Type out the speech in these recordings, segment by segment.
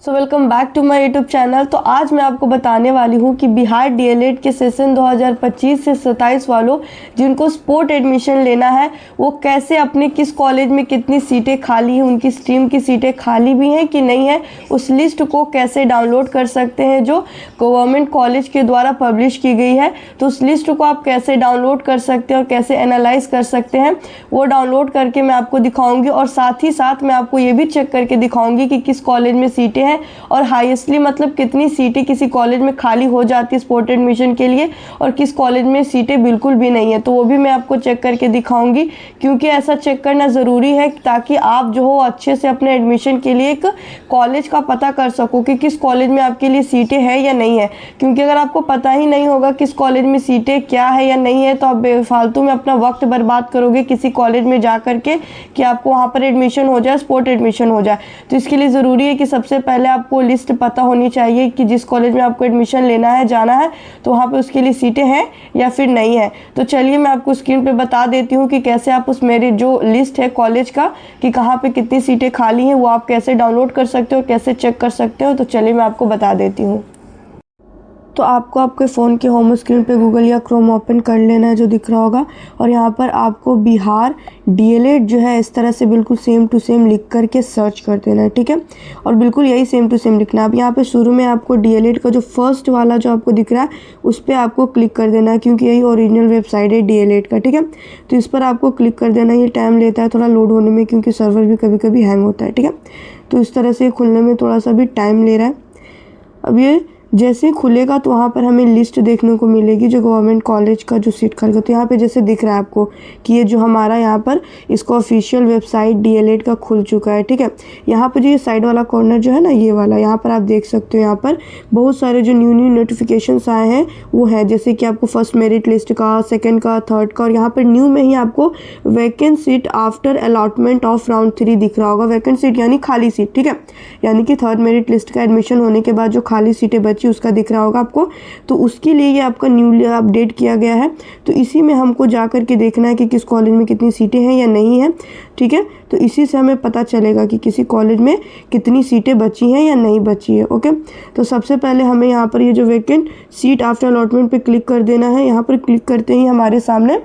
So welcome back to my YouTube channel. तो आज मैं आपको बताने वाली हूँ कि बिहार डीएलएड के सेशन 2025 से 27 वालों जिनको स्पोर्ट एडमिशन लेना है वो कैसे अपने किस कॉलेज में कितनी सीटें खाली हैं, उनकी स्ट्रीम की सीटें खाली भी हैं कि नहीं है, उस लिस्ट को कैसे डाउनलोड कर सकते हैं जो गवर्नमेंट कॉलेज के द्वारा पब्लिश की गई है। तो उस लिस्ट को आप कैसे डाउनलोड कर सकते हैं और कैसे एनालाइज कर सकते हैं वो डाउनलोड करके मैं आपको दिखाऊँगी। और साथ ही साथ मैं आपको ये भी चेक करके दिखाऊँगी कि किस कॉलेज में सीटें और हाईएस्टली मतलब कितनी सीटें किसी कॉलेज में खाली हो जाती है स्पोर्ट एडमिशन के लिए और किस कॉलेज में सीटें बिल्कुल भी नहीं है, तो वो भी मैं आपको चेक करके दिखाऊंगी। क्योंकि ऐसा चेक करना ज़रूरी है ताकि आप जो हो अच्छे से अपने एडमिशन के लिए एक कॉलेज का पता कर सको कि किस कॉलेज में आपके लिए सीटें हैं या नहीं है। क्योंकि अगर आपको पता ही नहीं होगा किस कॉलेज में सीटें क्या है या नहीं है तो आप बेफालतू में अपना वक्त बर्बाद करोगे किसी कॉलेज में जा करके कि आपको वहाँ पर एडमिशन हो जाए, स्पोर्ट एडमिशन हो जाए। तो इसके लिए ज़रूरी है कि सबसे पहले आपको लिस्ट पता होनी चाहिए कि जिस कॉलेज में आपको एडमिशन लेना है, जाना है, तो वहाँ पे उसके लिए सीटें हैं या फिर नहीं है। तो चलिए मैं आपको स्क्रीन पे बता देती हूँ कि कैसे आप उस मेरी जो लिस्ट है कॉलेज का कि कहाँ पे कितनी सीटें खाली हैं वो आप कैसे डाउनलोड कर सकते हो, कैसे चेक कर सकते हो। तो चलिए मैं आपको बता देती हूँ। तो आपको आपके फ़ोन के होम स्क्रीन पे गूगल या क्रोम ओपन कर लेना है जो दिख रहा होगा, और यहाँ पर आपको बिहार डीएलएड जो है इस तरह से बिल्कुल सेम टू सेम लिख करके सर्च कर देना है, ठीक है। और बिल्कुल यही सेम टू सेम लिखना है। अब यहाँ पे शुरू में आपको डीएलएड का जो फर्स्ट वाला जो आपको दिख रहा है उस पर आपको क्लिक कर देना है क्योंकि यही ओरिजिनल वेबसाइट है डीएलएड का, ठीक है। तो इस पर आपको क्लिक कर देना है। ये टाइम लेता है थोड़ा लोड होने में क्योंकि सर्वर भी कभी कभी हैंग होता है, ठीक है। तो इस तरह से खुलने में थोड़ा सा भी टाइम ले रहा है। अब ये जैसे ही खुलेगा तो वहाँ पर हमें लिस्ट देखने को मिलेगी जो गवर्नमेंट कॉलेज का जो सीट खाली। तो यहाँ पे जैसे दिख रहा है आपको कि ये जो हमारा यहाँ पर इसका ऑफिशियल वेबसाइट डीएलएड का खुल चुका है, ठीक है। यहाँ पर जो ये साइड वाला कॉर्नर जो है ना, ये वाला, यहाँ पर आप देख सकते हो यहाँ पर बहुत सारे जो न्यू नोटिफिकेशंस आए हैं वो है, जैसे कि आपको फर्स्ट मेरिट लिस्ट का, सेकेंड का, थर्ड का, और यहाँ पर न्यू में ही आपको vacant seat after allotment of round 3 दिख रहा होगा। वैकेंट सीट यानी खाली सीट, ठीक है। यानी कि थर्ड मेरिट लिस्ट का एडमिशन होने के बाद जो खाली सीटें बची उसका दिख रहा होगा आपको। तो उसके लिए ये आपका न्यूली अपडेट किया गया है। तो इसी में हमको जा कर के देखना है कि किस कॉलेज में कितनी सीटें हैं या नहीं है, ठीक है। तो इसी से हमें पता चलेगा कि किसी कॉलेज में कितनी सीटें बची हैं या नहीं बची है, ओके। तो सबसे पहले हमें यहाँ पर ये जो वैकेंट सीट आफ्टर अलॉटमेंट पे क्लिक कर देना है। यहाँ पर क्लिक करते ही हमारे सामने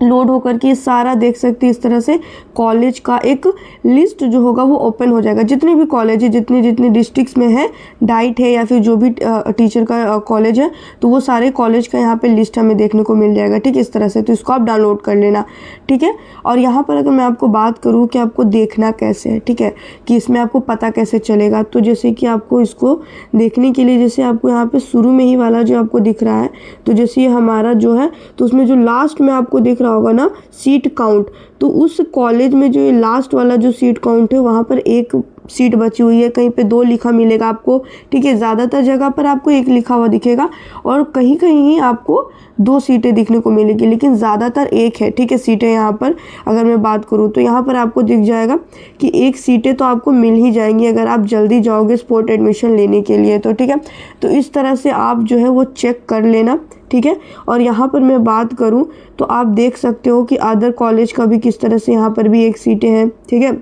लोड होकर के सारा देख सकते हैं इस तरह से कॉलेज का एक लिस्ट जो होगा वो ओपन हो जाएगा। जितने भी कॉलेज है, जितने जितने डिस्ट्रिक्ट्स में है, डाइट है या फिर जो भी टीचर का कॉलेज है, तो वो सारे कॉलेज का यहाँ पे लिस्ट हमें देखने को मिल जाएगा, ठीक है, इस तरह से। तो इसको आप डाउनलोड कर लेना, ठीक है। और यहाँ पर अगर मैं आपको बात करूँ कि आपको देखना कैसे है, ठीक है, कि इसमें आपको पता कैसे चलेगा, तो जैसे कि आपको इसको देखने के लिए जैसे आपको यहाँ पर शुरू में ही वाला जो आपको दिख रहा है, तो जैसे ये हमारा जो है तो उसमें जो लास्ट में आपको दिख होगा ना सीट काउंट, तो उस कॉलेज में जो लास्ट वाला जो सीट काउंट है वहाँ पर एक सीट बची हुई है, कहीं पे 2 लिखा मिलेगा आपको, ठीक है। ज़्यादातर जगह पर आपको 1 लिखा हुआ दिखेगा और कहीं कहीं ही आपको 2 सीटें दिखने को मिलेगी, लेकिन ज़्यादातर 1 है, ठीक है, सीटें। यहाँ पर अगर मैं बात करूँ तो यहाँ पर आपको दिख जाएगा कि 1 सीटें तो आपको मिल ही जाएंगी अगर आप जल्दी जाओगे स्पोर्ट एडमिशन लेने के लिए, तो ठीक है। तो इस तरह से आप जो है वो चेक कर लेना, ठीक है। और यहाँ पर मैं बात करूँ तो आप देख सकते हो कि अदर कॉलेज का भी किस तरह से यहाँ पर भी 1 सीटें हैं, ठीक है,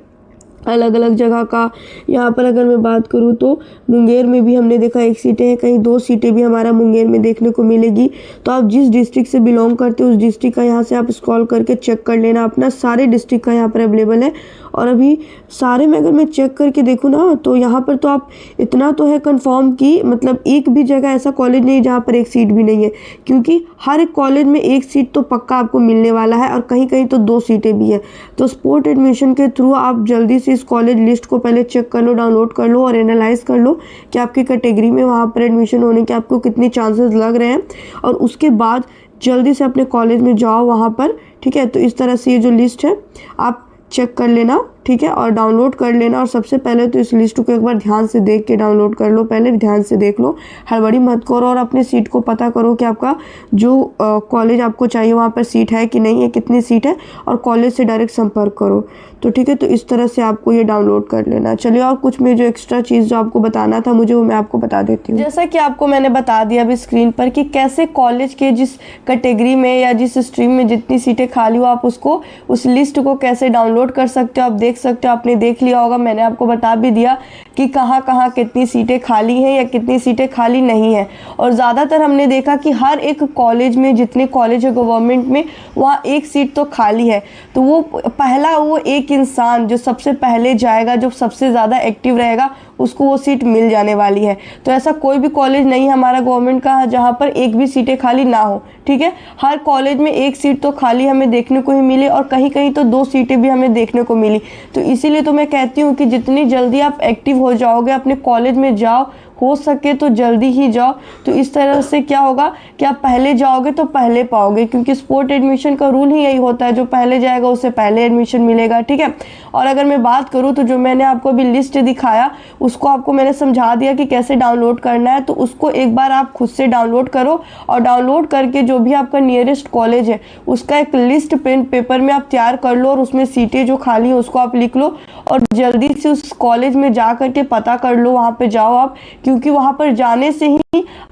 अलग अलग जगह का। यहाँ पर अगर मैं बात करूँ तो मुंगेर में भी हमने देखा 1 सीटें हैं, कहीं 2 सीटें भी हमारा मुंगेर में देखने को मिलेगी। तो आप जिस डिस्ट्रिक्ट से बिलोंग करते हो उस डिस्ट्रिक्ट का यहाँ से आप स्क्रॉल करके चेक कर लेना। अपना सारे डिस्ट्रिक्ट का यहाँ पर अवेलेबल है। और अभी सारे में अगर मैं चेक करके देखूँ ना तो यहाँ पर तो आप इतना तो है कंफर्म कि मतलब एक भी जगह ऐसा कॉलेज नहीं जहाँ पर 1 सीट भी नहीं है, क्योंकि हर एक कॉलेज में 1 सीट तो पक्का आपको मिलने वाला है और कहीं कहीं तो 2 सीटें भी है। तो स्पोर्ट एडमिशन के थ्रू आप जल्दी से इस कॉलेज लिस्ट को पहले चेक कर लो, डाउनलोड कर लो और एनालाइज कर लो कि आपकी कैटेगरी में वहाँ पर एडमिशन होने के आपको कितने चांसेस लग रहे हैं, और उसके बाद जल्दी से अपने कॉलेज में जाओ वहाँ पर, ठीक है। तो इस तरह से ये जो लिस्ट है आप चेक कर लेना, ठीक है, और डाउनलोड कर लेना। और सबसे पहले तो इस लिस्ट को एक बार ध्यान से देख के डाउनलोड कर लो, पहले ध्यान से देख लो, हड़बड़ी मत करो, और अपनी सीट को पता करो कि आपका जो कॉलेज आपको चाहिए वहाँ पर सीट है कि नहीं है, कितनी सीट है, और कॉलेज से डायरेक्ट संपर्क करो, तो ठीक है। तो इस तरह से आपको ये डाउनलोड कर लेना। चलिए और कुछ में जो एक्स्ट्रा चीज़ जो आपको बताना था मुझे वो मैं आपको बता देती हूँ। जैसा कि आपको मैंने बता दिया अभी स्क्रीन पर कि कैसे कॉलेज के जिस कैटेगरी में या जिस स्ट्रीम में जितनी सीटें खाली हो आप उसको उस लिस्ट को कैसे डाउनलोड कर सकते हो। आप देख देख सकते हो, आपने देख लिया होगा, मैंने आपको बता भी दिया कि कहाँ कहाँ कितनी सीटें खाली हैं या कितनी सीटें खाली नहीं हैं। और ज़्यादातर हमने देखा कि हर एक कॉलेज में, जितने कॉलेज है गवर्नमेंट में, वहाँ एक सीट तो खाली है। तो वो पहला, वो एक इंसान जो सबसे पहले जाएगा, जो सबसे ज़्यादा एक्टिव रहेगा, उसको वो सीट मिल जाने वाली है। तो ऐसा कोई भी कॉलेज नहीं हमारा गवर्नमेंट का जहाँ पर एक भी सीटें खाली ना हो, ठीक है। हर कॉलेज में एक सीट तो खाली हमें देखने को ही मिली, और कहीं कहीं तो 2 सीटें भी हमें देखने को मिली। तो इसीलिए तो मैं कहती हूँ कि जितनी जल्दी आप एक्टिव हो जाओगे, अपने कॉलेज में जाओ, हो सके तो जल्दी ही जाओ। तो इस तरह से क्या होगा कि आप पहले जाओगे तो पहले पाओगे, क्योंकि स्पोर्ट एडमिशन का रूल ही यही होता है, जो पहले जाएगा उसे पहले एडमिशन मिलेगा, ठीक है। और अगर मैं बात करूँ तो जो मैंने आपको अभी लिस्ट दिखाया, उसको आपको मैंने समझा दिया कि कैसे डाउनलोड करना है। तो उसको एक बार आप खुद से डाउनलोड करो, और डाउनलोड करके जो भी आपका नियरेस्ट कॉलेज है उसका एक लिस्ट पेन पेपर में आप तैयार कर लो, और उसमें सीटें जो खाली हैं उसको आप लिख लो, और जल्दी से उस कॉलेज में जा करके पता कर लो, वहाँ पे जाओ आप, क्योंकि वहाँ पर जाने से ही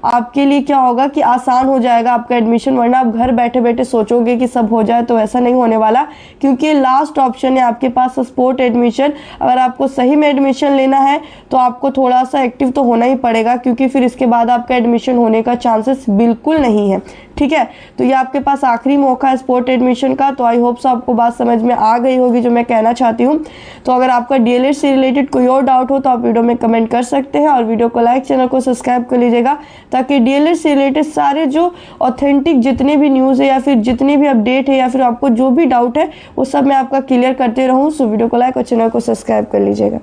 आपके लिए क्या होगा कि आसान हो जाएगा आपका एडमिशन। वरना आप घर बैठे बैठे सोचोगे कि सब हो जाए, तो ऐसा नहीं होने वाला, क्योंकि ये लास्ट ऑप्शन है आपके पास स्पोर्ट एडमिशन। अगर आपको सही में एडमिशन लेना है तो आपको थोड़ा सा एक्टिव तो होना ही पड़ेगा, क्योंकि फिर इसके बाद आपका एडमिशन होने का चांसेस बिल्कुल नहीं है, ठीक है। तो ये आपके पास आखिरी मौका है स्पोर्ट एडमिशन का। तो आई होप सो आपको बात समझ में आ गई होगी जो मैं कहना चाहती हूँ। तो अगर आपका डीएलएड से रिलेटेड कोई और डाउट हो तो आप वीडियो में कमेंट कर सकते हैं, और वीडियो को लाइक, चैनल को सब्सक्राइब कर लीजिएगा, ताकि डीएलएड से रिलेटेड सारे जो ऑथेंटिक जितने भी न्यूज़ है या फिर जितने भी अपडेट है या फिर आपको जो भी डाउट है वो सब मैं आपका क्लियर करते रहूँ। सो वीडियो को लाइक और चैनल को सब्सक्राइब कर लीजिएगा।